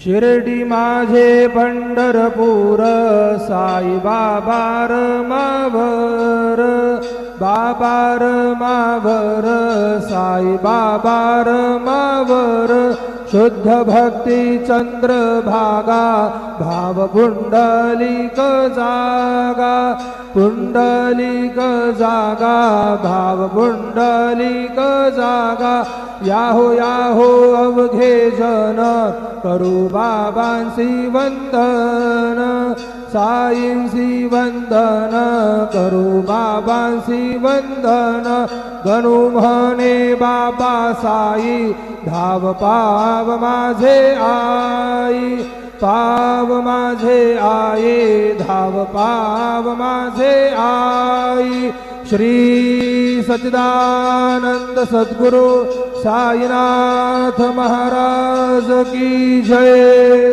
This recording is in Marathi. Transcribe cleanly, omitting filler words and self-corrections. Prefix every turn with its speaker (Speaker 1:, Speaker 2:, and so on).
Speaker 1: शिर्डी माझे पंढरपूर साई बाबार मावर बाबार मावर साई बाबार मावर शुद्ध भक्ती चंद्रभागा भाव पुंडलिक जागा पुंडलिक जागा भाव पुंडलिक जागा याहो याहो अवघे जन करू बाबांसी वंदन साईंसी वंदन करू बाबांसी वंदन गणू म्हणे बाबा साई धाव पाव माझे आई पाव माझे आई धाव पाव माझे आई श्री सच्चिदानंद सद्गुरु साईनाथ महाराज की जय।